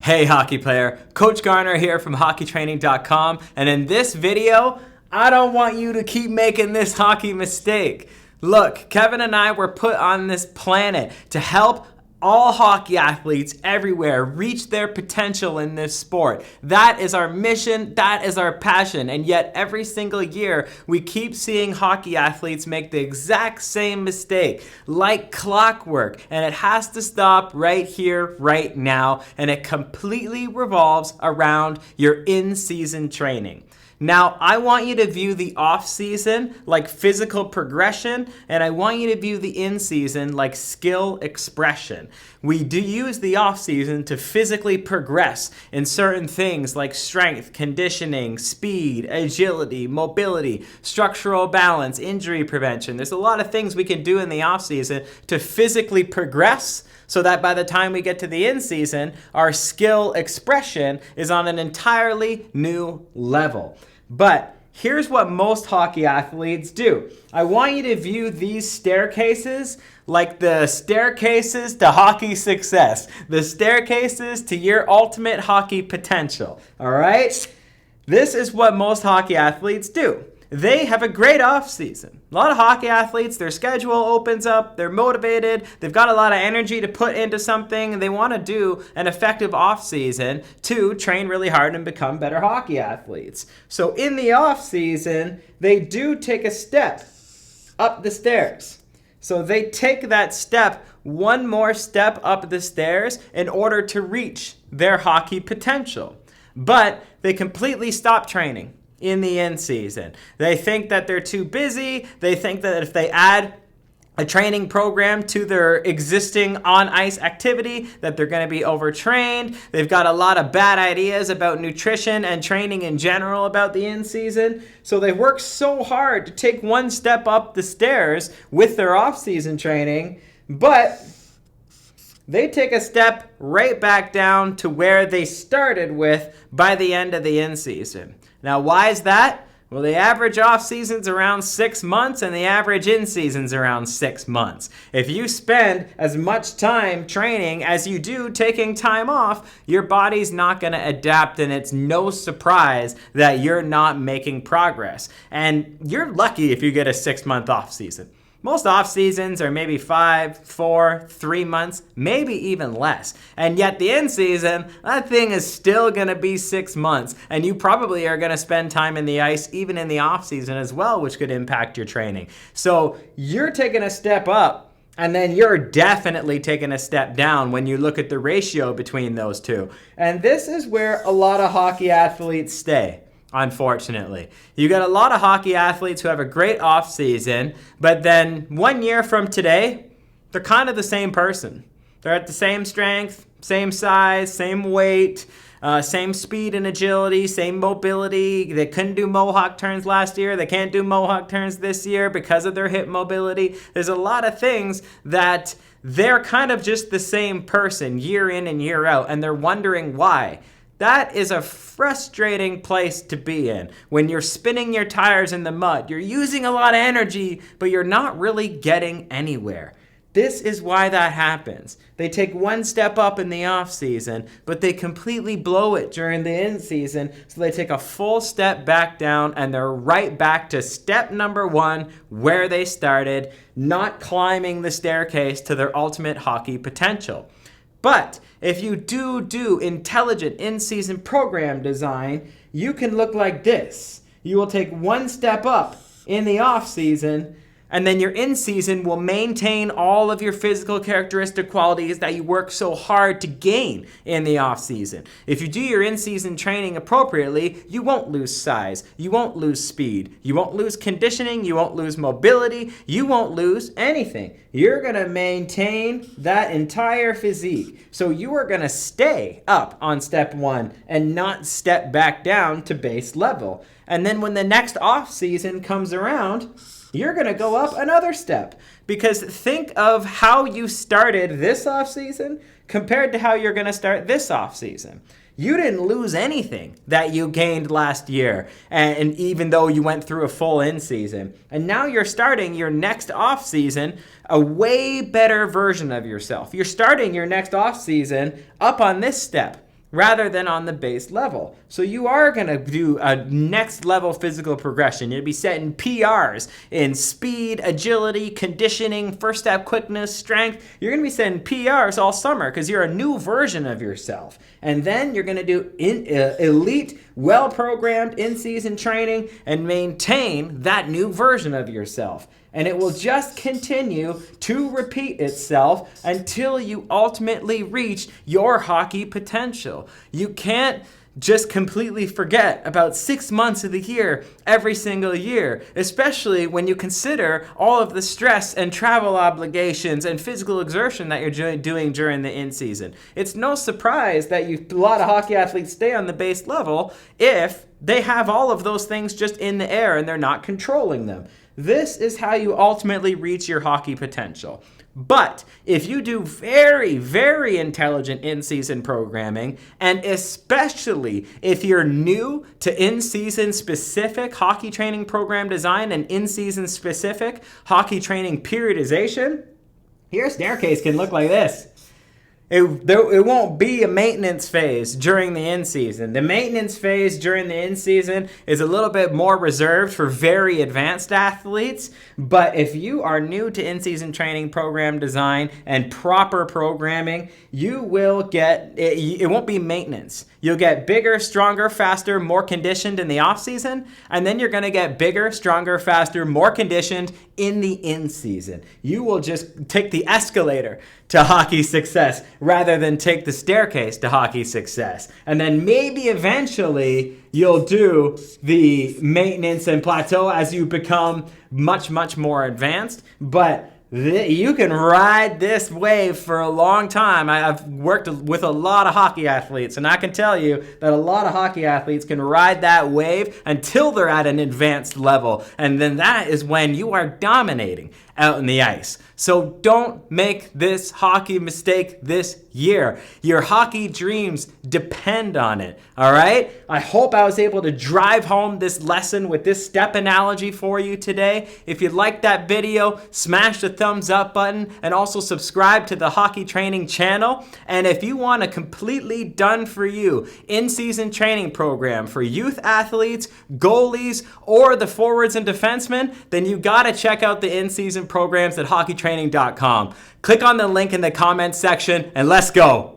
Hey hockey player, Coach Garner here from hockeytraining.com, and in this video, I don't want you to keep making this hockey mistake. Look, Kevin and I were put on this planet to help all hockey athletes everywhere reach their potential in this sport. That is our mission, that is our passion, and yet every single year we keep seeing hockey athletes make the exact same mistake, like clockwork, and it has to stop right here, right now, and it completely revolves around your in-season training. Now, I want you to view the off-season like physical progression, and I want you to view the in-season like skill expression. We do use the off-season to physically progress in certain things like strength, conditioning, speed, agility, mobility, structural balance, injury prevention. There's a lot of things we can do in the off-season to physically progress so that by the time we get to the in-season, our skill expression is on an entirely new level. But here's what most hockey athletes do. I want you to view these staircases like the staircases to hockey success, the staircases to your ultimate hockey potential, all right? This is what most hockey athletes do. They have a great off season. A lot of hockey athletes, their schedule opens up, they're motivated, they've got a lot of energy to put into something, and they want to do an effective off season to train really hard and become better hockey athletes. So in the off season, they do take a step up the stairs. So they take that step, one more step up the stairs in order to reach their hockey potential. But they completely stop training in the end season. They think that they're too busy. They think that if they add a training program to their existing on-ice activity, that they're going to be overtrained. They've got a lot of bad ideas about nutrition and training in general about the in-season. So they work so hard to take one step up the stairs with their off-season training, but they take a step right back down to where they started with by the end of the in-season. Now, why is that? Well, the average off-season's around 6 months and the average in-season's around 6 months. If you spend as much time training as you do taking time off, your body's not going to adapt, and it's no surprise that you're not making progress. And you're lucky if you get a 6-month off-season. Most off seasons are maybe 5, 4, 3 months, maybe even less. And yet the in season, that thing is still going to be 6 months. And you probably are going to spend time in the ice even in the off season as well, which could impact your training. So you're taking a step up, and then you're definitely taking a step down when you look at the ratio between those two. And this is where a lot of hockey athletes stay. Unfortunately, you got a lot of hockey athletes who have a great off season, but then 1 year from today, they're kind of the same person. They're at the same strength, same size, same weight, same speed and agility, same mobility. They couldn't do mohawk turns last year. They can't do mohawk turns this year because of their hip mobility. There's a lot of things that they're kind of just the same person year in and year out, and they're wondering why. That is a frustrating place to be in. When you're spinning your tires in the mud, you're using a lot of energy, but you're not really getting anywhere. This is why that happens. They take one step up in the off season, but they completely blow it during the in season, so they take a full step back down, and they're right back to step number 1, where they started, not climbing the staircase to their ultimate hockey potential. But if you do intelligent in-season program design, you can look like this. You will take one step up in the off-season, and then your in-season will maintain all of your physical characteristic qualities that you work so hard to gain in the off-season. If you do your in-season training appropriately, you won't lose size, you won't lose speed, you won't lose conditioning, you won't lose mobility, you won't lose anything. You're going to maintain that entire physique. So you are going to stay up on step 1 and not step back down to base level. And then when the next off-season comes around, you're going to go up another step, because think of how you started this off season compared to how you're going to start this off season. You didn't lose anything that you gained last year, and even though you went through a full in season. And now you're starting your next off season a way better version of yourself. You're starting your next off season up on this step. rather than on the base level. So you are going to do a next level physical progression. You'll be setting PRs in speed, agility, conditioning, first step quickness, strength. You're going to be setting PRs all summer because you're a new version of yourself. And then you're going to do elite, well-programmed in-season training and maintain that new version of yourself. And it will just continue to repeat itself until you ultimately reach your hockey potential. You can't just completely forget about 6 months of the year every single year, especially when you consider all of the stress and travel obligations and physical exertion that you're doing during the in-season. It's no surprise that a lot of hockey athletes stay on the base level if they have all of those things just in the air and they're not controlling them. This is how you ultimately reach your hockey potential. But if you do very, very intelligent in-season programming, and especially if you're new to in-season specific hockey training program design and in-season specific hockey training periodization, your staircase can look like this. It won't be a maintenance phase during the in-season. The maintenance phase during the in-season is a little bit more reserved for very advanced athletes. But if you are new to in-season training program design and proper programming, you will get, it won't be maintenance. You'll get bigger, stronger, faster, more conditioned in the off-season. And then you're going to get bigger, stronger, faster, more conditioned in the in-season. You will just take the escalator to hockey success rather than take the staircase to hockey success. And then maybe eventually you'll do the maintenance and plateau as you become much, much more advanced. But you can ride this wave for a long time. I've worked with a lot of hockey athletes, and I can tell you that a lot of hockey athletes can ride that wave until they're at an advanced level. And then that is when you are dominating out in the ice. So don't make this hockey mistake this year. Your hockey dreams depend on it, all right? I hope I was able to drive home this lesson with this step analogy for you today. If you liked that video, smash the thumbs up button and also subscribe to the Hockey Training channel. And if you want a completely done for you in-season training program for youth athletes, goalies, or the forwards and defensemen, then you gotta check out the in-season programs at hockeytraining.com. Click on the link in the comments section and let's go.